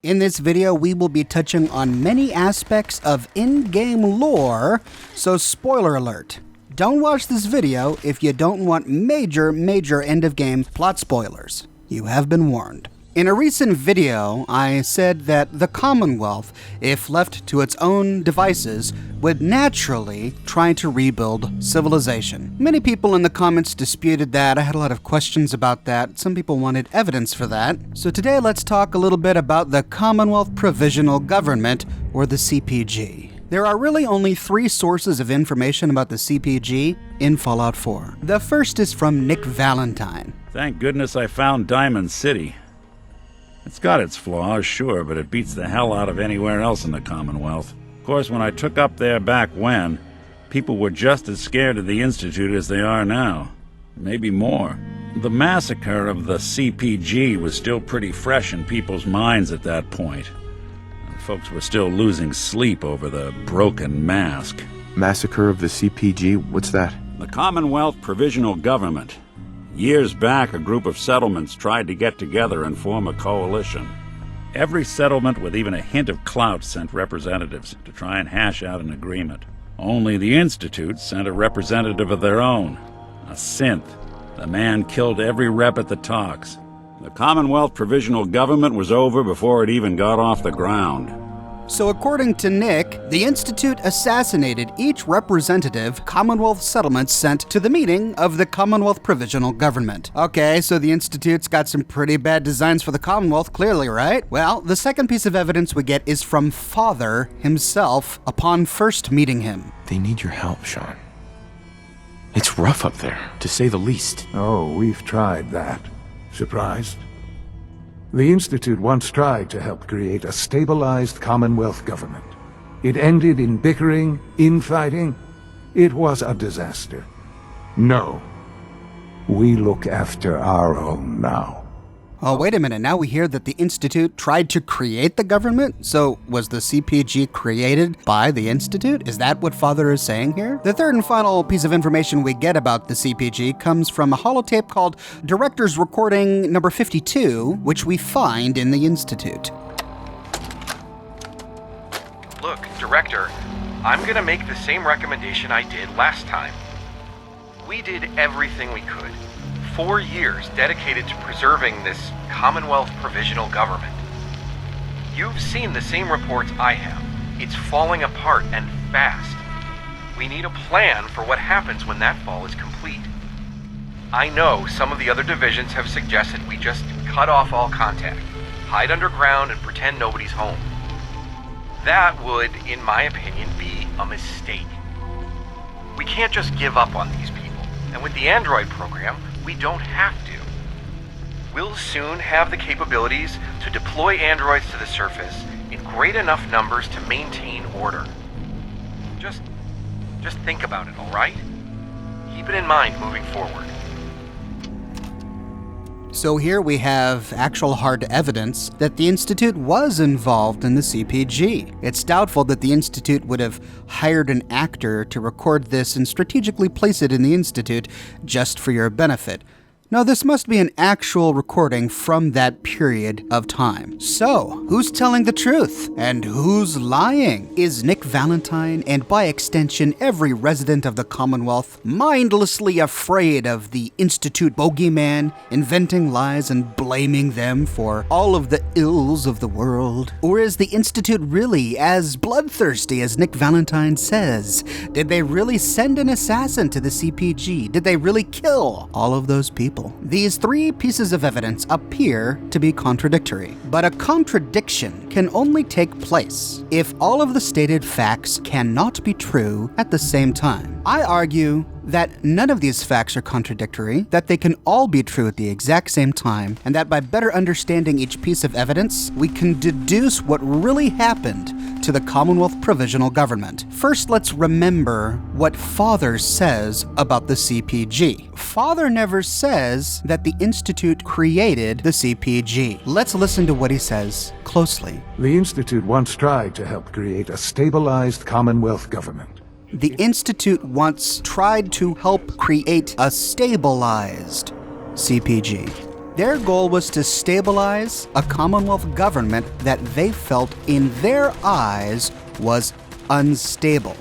In this video, we will be touching on many aspects of in-game lore, so spoiler alert. Don't watch this video if you don't want major end-of-game plot spoilers. You have been warned. In a recent video, I said that the Commonwealth, if left to its own devices, would naturally try to rebuild civilization. Many people in the comments disputed that. I had a lot of questions about that. Some people wanted evidence for that. So today let's talk a little bit about the Commonwealth Provisional Government, or the CPG. There are really only three sources of information about the CPG in Fallout 4. The first is from Nick Valentine. Thank goodness I found Diamond City. It's got its flaws, sure, but it beats the hell out of anywhere else in the Commonwealth. Of course, when I took up there back when, people were just as scared of the Institute as they are now. Maybe more. The massacre of the CPG was still pretty fresh in people's minds at that point. And folks were still losing sleep over the broken mask. Massacre of the CPG? What's that? The Commonwealth Provisional Government. Years back, a group of settlements tried to get together and form a coalition. Every settlement with even a hint of clout sent representatives to try and hash out an agreement. Only the Institute sent a representative of their own, a synth. The man killed every rep at the talks. The Commonwealth Provisional Government was over before it even got off the ground. So according to Nick, the Institute assassinated each representative Commonwealth settlement sent to the meeting of the Commonwealth Provisional Government. Okay, so the Institute's got some pretty bad designs for the Commonwealth, clearly, right? Well, the second piece of evidence we get is from Father himself upon first meeting him. They need your help, Sean. It's rough up there, to say the least. Oh, we've tried that. Surprised? The Institute once tried to help create a stabilized Commonwealth government. It ended in bickering, infighting. It was a disaster. No. We look after our own now. Oh, wait a minute. Now we hear that the Institute tried to create the government? So was the CPG created by the Institute? Is that what Father is saying here? The third and final piece of information we get about the CPG comes from a holotape called Director's Recording number 52, which we find in the Institute. Look, Director, I'm gonna make the same recommendation I did last time. We did everything we could. 4 years dedicated to preserving this Commonwealth Provisional Government. You've seen the same reports I have. It's falling apart and fast. We need a plan for what happens when that fall is complete. I know some of the other divisions have suggested we just cut off all contact, hide underground and pretend nobody's home. That would, in my opinion, be a mistake. We can't just give up on these people, and with the Android program, we don't have to. We'll soon have the capabilities to deploy androids to the surface in great enough numbers to maintain order. Just think about it, all right? Keep it in mind moving forward. So here we have actual hard evidence that the Institute was involved in the CPG. It's doubtful that the Institute would have hired an actor to record this and strategically place it in the Institute just for your benefit. No, this must be an actual recording from that period of time. So, who's telling the truth? And who's lying? Is Nick Valentine, and by extension every resident of the Commonwealth, mindlessly afraid of the Institute bogeyman, inventing lies and blaming them for all of the ills of the world? Or is the Institute really as bloodthirsty as Nick Valentine says? Did they really send an assassin to the CPG? Did they really kill all of those people? These three pieces of evidence appear to be contradictory, but a contradiction can only take place if all of the stated facts cannot be true at the same time. I argue that none of these facts are contradictory, that they can all be true at the exact same time, and that by better understanding each piece of evidence, we can deduce what really happened to the Commonwealth Provisional Government. First, let's remember what Father says about the CPG. Father never says that the Institute created the CPG. Let's listen to what he says closely. The Institute once tried to help create a stabilized Commonwealth government. The Institute once tried to help create a stabilized CPG. Their goal was to stabilize a Commonwealth government that they felt, in their eyes, was unstable.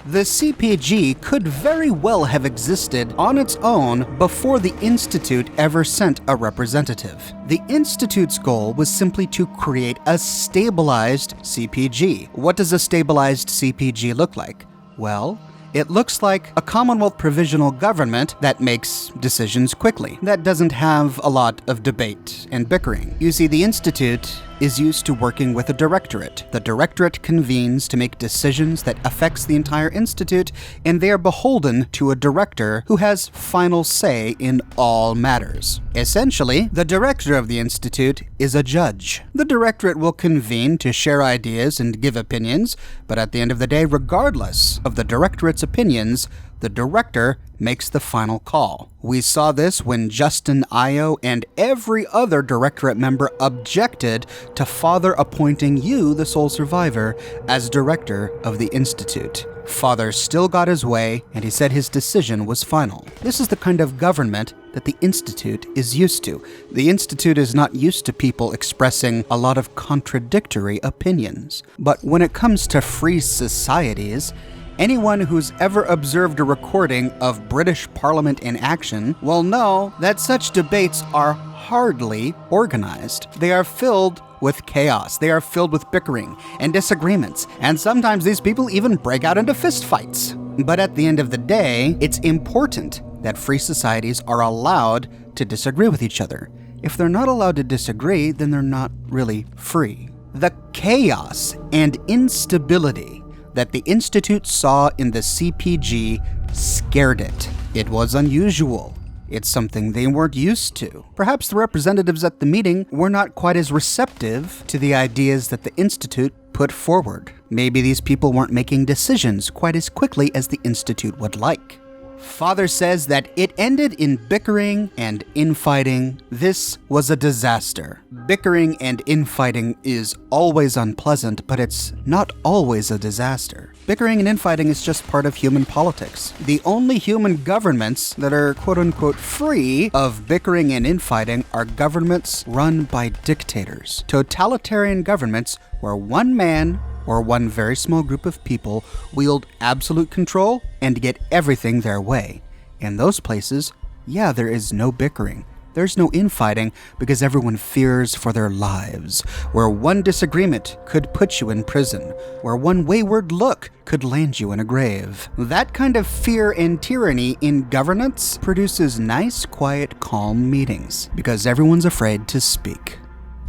The CPG could very well have existed on its own before the Institute ever sent a representative. The Institute's goal was simply to create a stabilized CPG. What does a stabilized CPG look like? Well, it looks like a Commonwealth Provisional government that makes decisions quickly, that doesn't have a lot of debate and bickering. You see, the Institute is used to working with a directorate. The directorate convenes to make decisions that affects the entire institute, and they are beholden to a director who has final say in all matters. Essentially, the director of the institute is a judge. The directorate will convene to share ideas and give opinions, but at the end of the day, regardless of the directorate's opinions, the director makes the final call. We saw this when Justin Io and every other directorate member objected to Father appointing you, the sole survivor, as director of the Institute. Father still got his way, and he said his decision was final. This is the kind of government that the Institute is used to. The Institute is not used to people expressing a lot of contradictory opinions. But when it comes to free societies, anyone who's ever observed a recording of British Parliament in action will know that such debates are hardly organized. They are filled with chaos. They are filled with bickering and disagreements, and sometimes these people even break out into fistfights. But at the end of the day, it's important that free societies are allowed to disagree with each other. If they're not allowed to disagree, then they're not really free. The chaos and instability that the Institute saw in the CPG scared it. It was unusual. It's something they weren't used to. Perhaps the representatives at the meeting were not quite as receptive to the ideas that the Institute put forward. Maybe these people weren't making decisions quite as quickly as the Institute would like. Father says that it ended in bickering and infighting. This was a disaster. Bickering and infighting is always unpleasant, but it's not always a disaster. Bickering and infighting is just part of human politics. The only human governments that are quote-unquote free of bickering and infighting are governments run by dictators. Totalitarian governments where one man or one very small group of people wield absolute control and get everything their way. In those places, yeah, there is no bickering. There's no infighting because everyone fears for their lives, where one disagreement could put you in prison, where one wayward look could land you in a grave. That kind of fear and tyranny in governance produces nice, quiet, calm meetings because everyone's afraid to speak.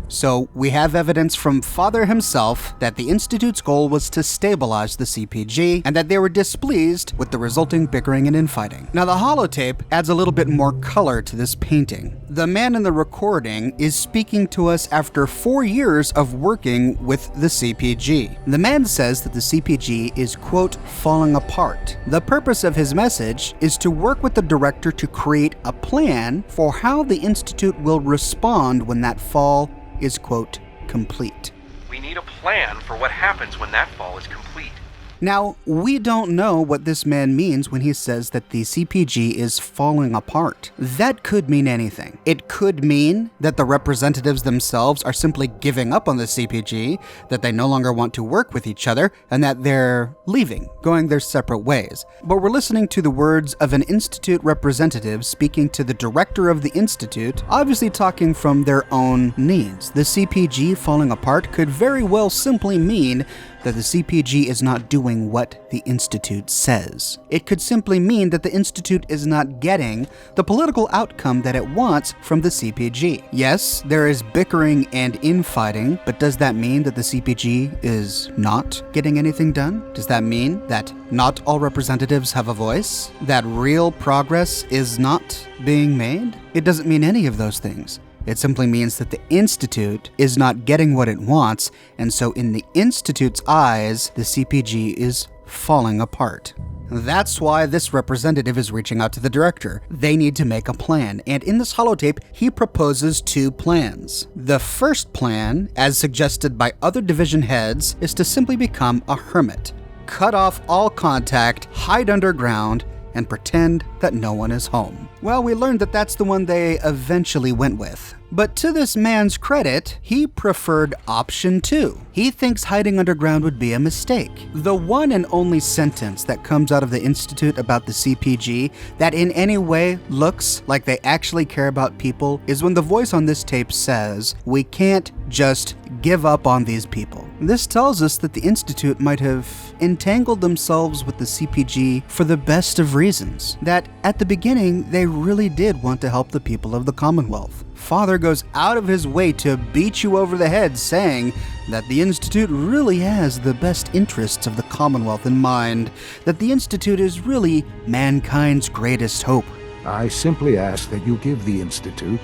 So we have evidence from Father himself that the Institute's goal was to stabilize the CPG and that they were displeased with the resulting bickering and infighting. Now the holotape adds a little bit more color to this painting. The man in the recording is speaking to us after 4 years of working with the CPG. The man says that the CPG is, quote, falling apart. The purpose of his message is to work with the director to create a plan for how the Institute will respond when that fall is, quote, complete. We need a plan for what happens when that fall is complete. Now, we don't know what this man means when he says that the CPG is falling apart. That could mean anything. It could mean that the representatives themselves are simply giving up on the CPG, that they no longer want to work with each other, and that they're leaving, going their separate ways. But we're listening to the words of an Institute representative speaking to the director of the Institute, obviously talking from their own needs. The CPG falling apart could very well simply mean that the CPG is not doing what the Institute says. It could simply mean that the Institute is not getting the political outcome that it wants from the CPG. Yes, there is bickering and infighting, but does that mean that the CPG is not getting anything done? Does that mean that not all representatives have a voice? That real progress is not being made? It doesn't mean any of those things. It simply means that the Institute is not getting what it wants, and so in the Institute's eyes, the CPG is falling apart. That's why this representative is reaching out to the director. They need to make a plan, and in this holotape, he proposes 2 plans. The first plan, as suggested by other division heads, is to simply become a hermit. Cut off all contact, hide underground, and pretend that no one is home. Well, we learned that that's the one they eventually went with. But to this man's credit, he preferred option 2. He thinks hiding underground would be a mistake. The one and only sentence that comes out of the Institute about the CPG that in any way looks like they actually care about people is when the voice on this tape says, "We can't just give up on these people." This tells us that the Institute might have entangled themselves with the CPG for the best of reasons. That at the beginning, they really did want to help the people of the Commonwealth. Father goes out of his way to beat you over the head saying that the Institute really has the best interests of the Commonwealth in mind, that the Institute is really mankind's greatest hope. I simply ask that you give the Institute,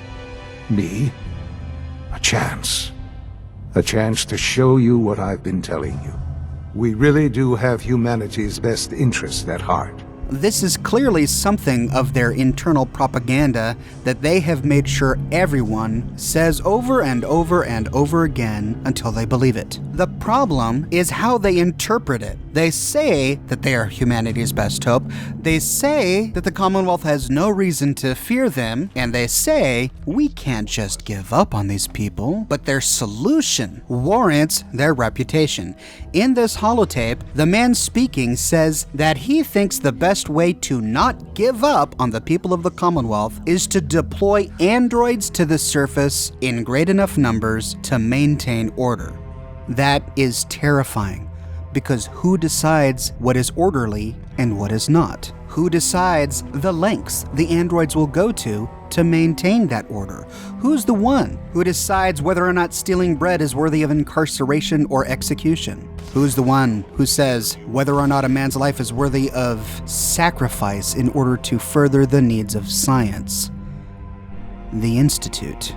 me, a chance. A chance to show you what I've been telling you. We really do have humanity's best interests at heart. This is clearly something of their internal propaganda that they have made sure everyone says over and over and over again until they believe it. The problem is how they interpret it. They say that they are humanity's best hope. They say that the Commonwealth has no reason to fear them. And they say, we can't just give up on these people. But their solution warrants their reputation. In this holotape, the man speaking says that he thinks the best way to not give up on the people of the Commonwealth is to deploy androids to the surface in great enough numbers to maintain order. That is terrifying, because who decides what is orderly and what is not? Who decides the lengths the androids will go to maintain that order? Who's the one who decides whether or not stealing bread is worthy of incarceration or execution? Who's the one who says whether or not a man's life is worthy of sacrifice in order to further the needs of science? The Institute.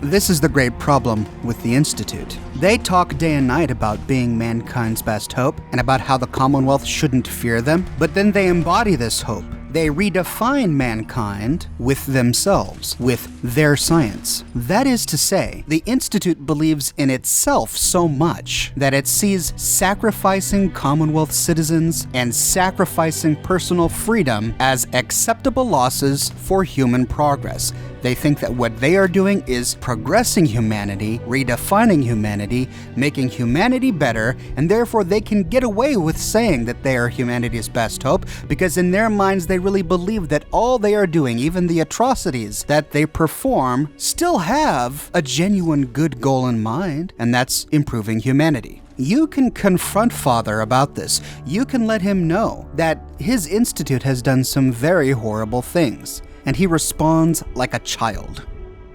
This is the great problem with the Institute. They talk day and night about being mankind's best hope and about how the Commonwealth shouldn't fear them, but then they embody this hope. They redefine mankind with themselves, with their science. That is to say, the Institute believes in itself so much that it sees sacrificing Commonwealth citizens and sacrificing personal freedom as acceptable losses for human progress. They think that what they are doing is progressing humanity, redefining humanity, making humanity better, and therefore they can get away with saying that they are humanity's best hope, because in their minds they really believe that all they are doing, even the atrocities that they perform, still have a genuine good goal in mind, and that's improving humanity. You can confront Father about this. You can let him know that his institute has done some very horrible things, and he responds like a child.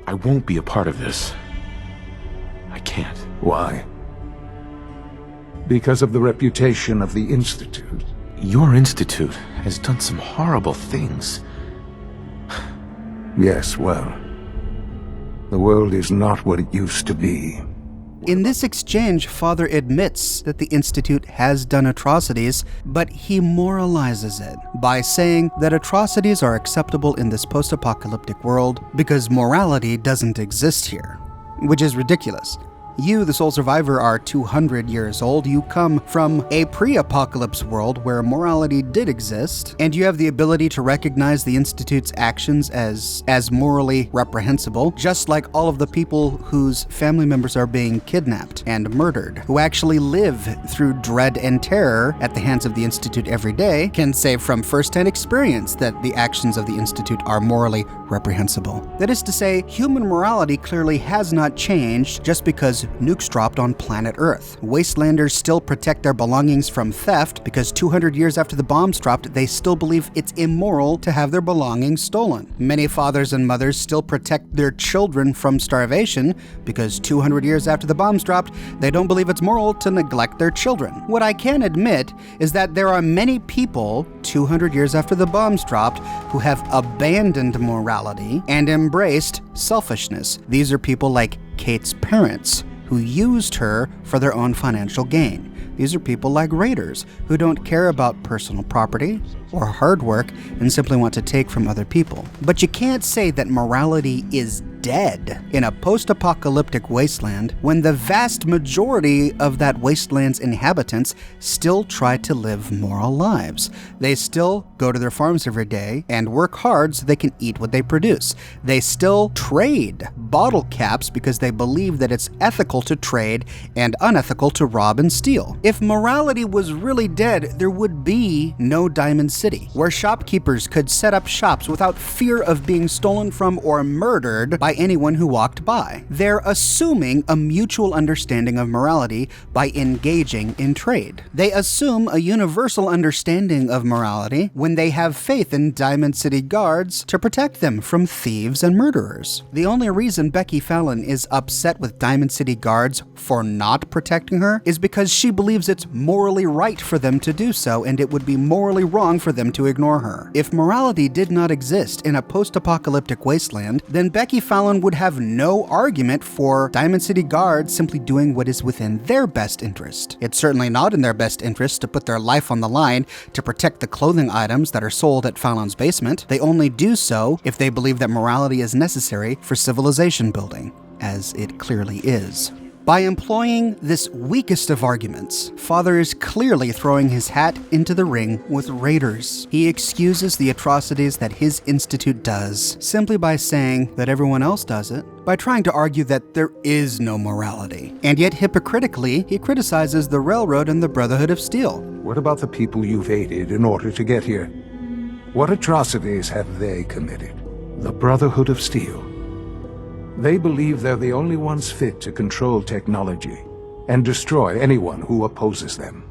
I won't be a part of this. I can't. Why? Because of the reputation of the Institute. Your institute has done some horrible things. Yes, well, the world is not what it used to be. In this exchange, Father admits that the Institute has done atrocities, but he moralizes it by saying that atrocities are acceptable in this post-apocalyptic world because morality doesn't exist here, which is ridiculous. You, the sole survivor, are 200 years old. You come from a pre-apocalypse world where morality did exist, and you have the ability to recognize the Institute's actions as morally reprehensible, just like all of the people whose family members are being kidnapped and murdered, who actually live through dread and terror at the hands of the Institute every day, can say from first-hand experience that the actions of the Institute are morally reprehensible. That is to say, human morality clearly has not changed just because nukes dropped on planet Earth. Wastelanders still protect their belongings from theft because 200 years after the bombs dropped, they still believe it's immoral to have their belongings stolen. Many fathers and mothers still protect their children from starvation because 200 years after the bombs dropped, they don't believe it's moral to neglect their children. What I can admit is that there are many people 200 years after the bombs dropped who have abandoned morality and embraced selfishness. These are people like Kate's parents, who used her for their own financial gain. These are people like raiders who don't care about personal property or hard work and simply want to take from other people. But you can't say that morality is dead in a post-apocalyptic wasteland when the vast majority of that wasteland's inhabitants still try to live moral lives. They still go to their farms every day and work hard so they can eat what they produce. They still trade bottle caps because they believe that it's ethical to trade and unethical to rob and steal. If morality was really dead, there would be no Diamond City, where shopkeepers could set up shops without fear of being stolen from or murdered by anyone who walked by. They're assuming a mutual understanding of morality by engaging in trade. They assume a universal understanding of morality when they have faith in Diamond City guards to protect them from thieves and murderers. The only reason Becky Fallon is upset with Diamond City guards for not protecting her is because she believes it's morally right for them to do so, and it would be morally wrong for them to ignore her. If morality did not exist in a post-apocalyptic wasteland, then Becky Fallon would have no argument for Diamond City guards simply doing what is within their best interest. It's certainly not in their best interest to put their life on the line to protect the clothing items that are sold at Fallon's basement. They only do so if they believe that morality is necessary for civilization building, as it clearly is. By employing this weakest of arguments, Father is clearly throwing his hat into the ring with raiders. He excuses the atrocities that his institute does simply by saying that everyone else does it, by trying to argue that there is no morality. And yet hypocritically, he criticizes the railroad and the Brotherhood of Steel. What about the people you've aided in order to get here? What atrocities have they committed? The Brotherhood of Steel. They believe they're the only ones fit to control technology and destroy anyone who opposes them.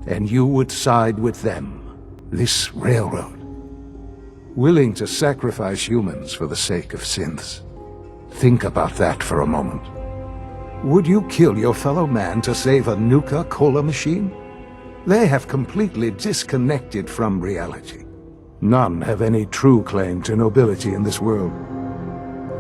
And you would side with them, this railroad, willing to sacrifice humans for the sake of synths. Think about that for a moment. Would you kill your fellow man to save a Nuka-Cola machine? They have completely disconnected from reality. None have any true claim to nobility in this world.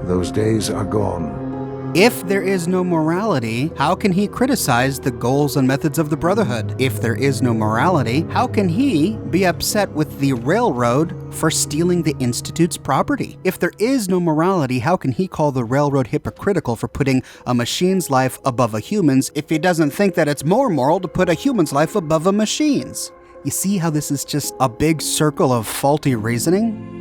Those days are gone. If there is no morality, how can he criticize the goals and methods of the Brotherhood? If there is no morality, how can he be upset with the railroad for stealing the Institute's property? If there is no morality, how can he call the railroad hypocritical for putting a machine's life above a human's if he doesn't think that it's more moral to put a human's life above a machine's? You see how this is just a big circle of faulty reasoning?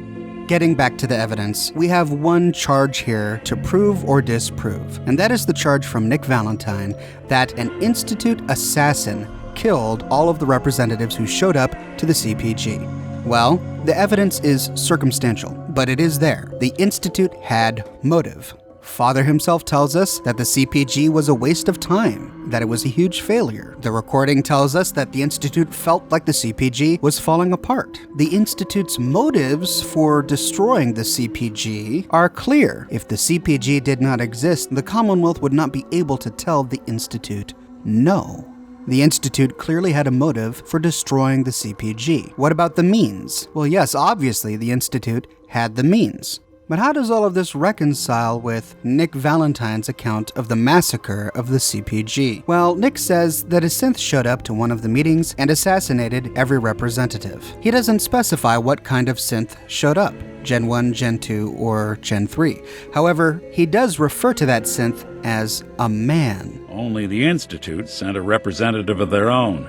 Getting back to the evidence, we have one charge here to prove or disprove, and that is the charge from Nick Valentine that an Institute assassin killed all of the representatives who showed up to the CPG. Well, the evidence is circumstantial, but it is there. The Institute had motive. Father himself tells us that the CPG was a waste of time, that it was a huge failure. The recording tells us that the Institute felt like the CPG was falling apart. The Institute's motives for destroying the CPG are clear. If the CPG did not exist, the Commonwealth would not be able to tell the Institute no. The Institute clearly had a motive for destroying the CPG. What about the means? Well, yes, obviously the Institute had the means. But how does all of this reconcile with Nick Valentine's account of the massacre of the CPG? Well, Nick says that a synth showed up to one of the meetings and assassinated every representative. He doesn't specify what kind of synth showed up, Gen 1, Gen 2, or Gen 3. However, he does refer to that synth as a man. Only the Institute sent a representative of their own,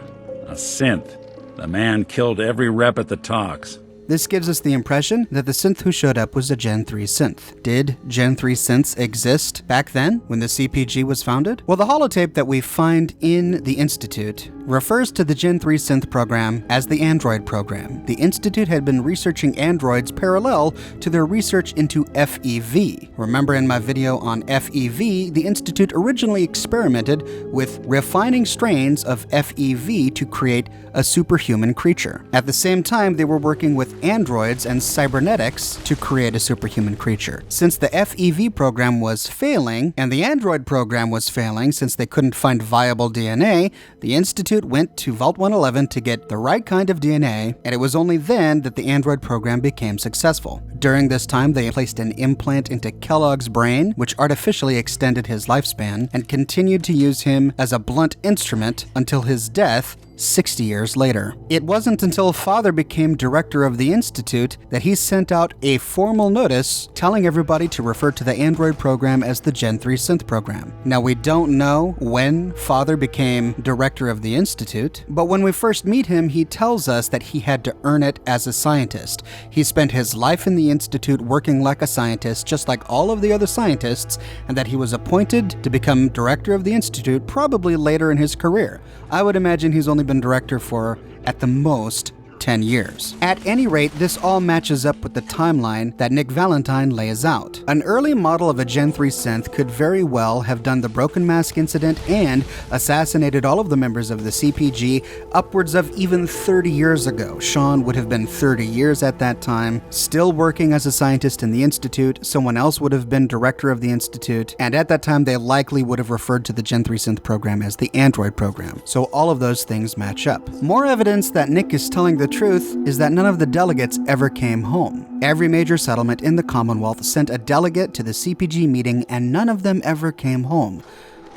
a synth. The man killed every rep at the talks. This gives us the impression that the synth who showed up was a Gen 3 synth. Did Gen 3 synths exist back then, when the CPG was founded? Well, the holotape that we find in the Institute refers to the Gen 3 synth program as the Android program. The Institute had been researching androids parallel to their research into FEV. Remember in my video on FEV, the Institute originally experimented with refining strains of FEV to create a superhuman creature. At the same time, they were working with androids and cybernetics to create a superhuman creature. Since the FEV program was failing, and the android program was failing since they couldn't find viable DNA, the Institute went to Vault 111 to get the right kind of DNA, and it was only then that the android program became successful. During this time, they placed an implant into Kellogg's brain, which artificially extended his lifespan, and continued to use him as a blunt instrument until his death 60 years later. It wasn't until Father became director of the Institute that he sent out a formal notice telling everybody to refer to the Android program as the Gen 3 Synth program. Now, we don't know when Father became director of the Institute, but when we first meet him, he tells us that he had to earn it as a scientist. He spent his life in the Institute working like a scientist, just like all of the other scientists, and that he was appointed to become director of the Institute probably later in his career. I would imagine he's only been director for, at the most, 10 years. At any rate, this all matches up with the timeline that Nick Valentine lays out. An early model of a Gen 3 synth could very well have done the Broken Mask incident and assassinated all of the members of the CPG upwards of even 30 years ago. Sean would have been 30 years at that time, still working as a scientist in the Institute. Someone else would have been director of the Institute, and at that time they likely would have referred to the Gen 3 synth program as the Android program. So all of those things match up. More evidence that Nick is telling the truth is that none of the delegates ever came home. Every major settlement in the Commonwealth sent a delegate to the CPG meeting, and none of them ever came home.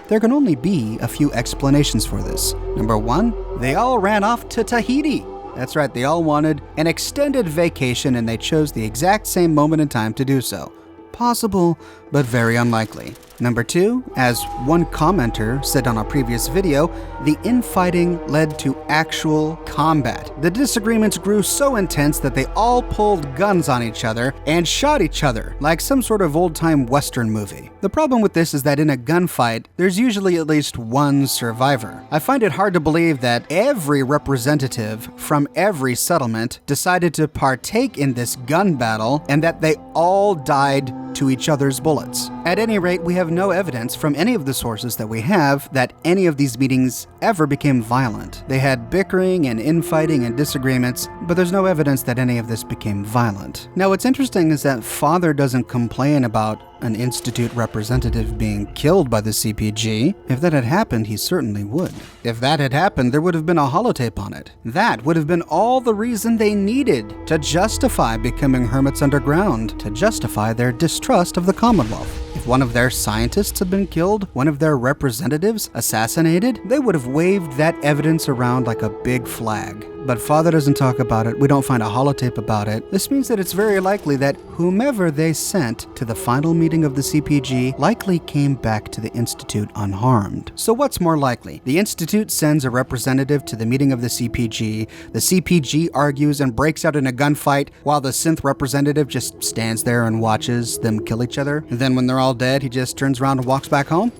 There can only be a few explanations for this. Number one, they all ran off to Tahiti. That's right, they all wanted an extended vacation, and they chose the exact same moment in time to do so. Possible, but very unlikely. Number two, as one commenter said on a previous video, the infighting led to actual combat. The disagreements grew so intense that they all pulled guns on each other and shot each other, like some sort of old-time Western movie. The problem with this is that in a gunfight, there's usually at least one survivor. I find it hard to believe that every representative from every settlement decided to partake in this gun battle and that they all died to each other's bullets. At any rate, we have no evidence from any of the sources that we have that any of these meetings ever became violent. They had bickering and infighting and disagreements, but there's no evidence that any of this became violent. Now, what's interesting is that Father doesn't complain about an Institute representative being killed by the CPG. If that had happened, he certainly would. If that had happened, there would have been a holotape on it. That would have been all the reason they needed to justify becoming hermits underground, to justify their distrust of the Commonwealth. If one of their scientists had been killed, one of their representatives assassinated, they would have waved that evidence around like a big flag. But Father doesn't talk about it. We don't find a holotape about it. This means that it's very likely that whomever they sent to the final meeting of the CPG likely came back to the Institute unharmed. So what's more likely? The Institute sends a representative to the meeting of the CPG argues and breaks out in a gunfight while the synth representative just stands there and watches them kill each other. And then when they're all dead, he just turns around and walks back home?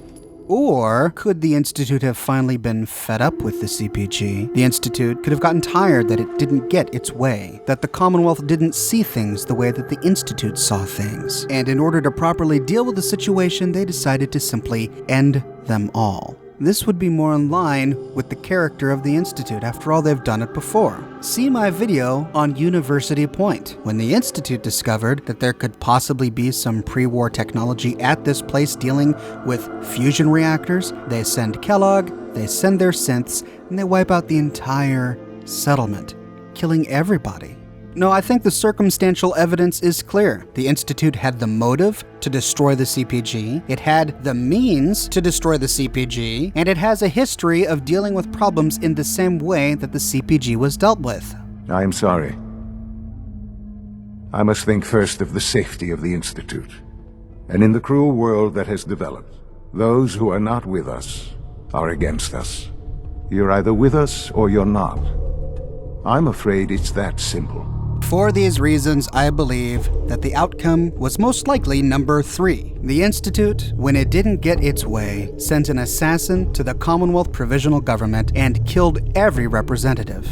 Or could the Institute have finally been fed up with the CPG? The Institute could have gotten tired that it didn't get its way, that the Commonwealth didn't see things the way that the Institute saw things. And in order to properly deal with the situation, they decided to simply end them all. This would be more in line with the character of the Institute. After all, they've done it before. See my video on University Point. When the Institute discovered that there could possibly be some pre-war technology at this place dealing with fusion reactors, they send Kellogg, they send their synths, and they wipe out the entire settlement, killing everybody. No, I think the circumstantial evidence is clear. The Institute had the motive to destroy the CPG, it had the means to destroy the CPG, and it has a history of dealing with problems in the same way that the CPG was dealt with. I am sorry. I must think first of the safety of the Institute. And in the cruel world that has developed, those who are not with us are against us. You're either with us or you're not. I'm afraid it's that simple. For these reasons, I believe that the outcome was most likely number 3. The Institute, when it didn't get its way, sent an assassin to the Commonwealth Provisional Government and killed every representative.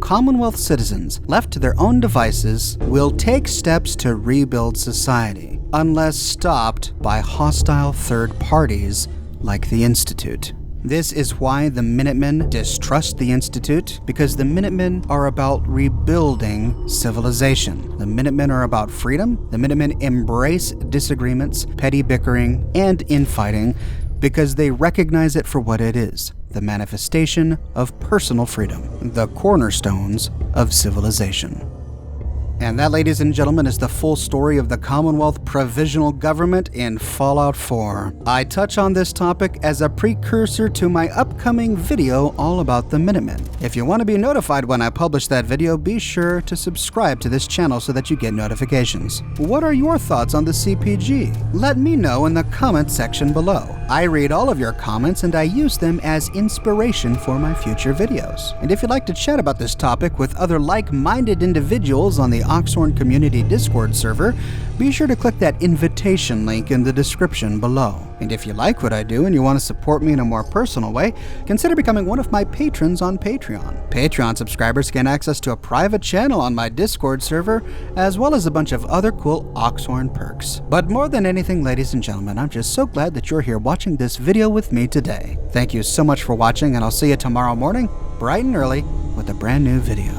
Commonwealth citizens, left to their own devices, will take steps to rebuild society, unless stopped by hostile third parties like the Institute. This is why the Minutemen distrust the Institute, because the Minutemen are about rebuilding civilization. The Minutemen are about freedom. The Minutemen embrace disagreements, petty bickering, and infighting because they recognize it for what it is, the manifestation of personal freedom, the cornerstones of civilization. And that, ladies and gentlemen, is the full story of the Commonwealth Provisional Government in Fallout 4. I touch on this topic as a precursor to my upcoming video all about the Minutemen. If you want to be notified when I publish that video, be sure to subscribe to this channel so that you get notifications. What are your thoughts on the CPG? Let me know in the comment section below. I read all of your comments and I use them as inspiration for my future videos. And if you'd like to chat about this topic with other like-minded individuals on the Oxhorn Community Discord server, be sure to click that invitation link in the description below. And if you like what I do and you want to support me in a more personal way, consider becoming one of my patrons on Patreon. Patreon subscribers gain access to a private channel on my Discord server, as well as a bunch of other cool Oxhorn perks. But more than anything, ladies and gentlemen, I'm just so glad that you're here watching this video with me today. Thank you so much for watching, and I'll see you tomorrow morning, bright and early, with a brand new video.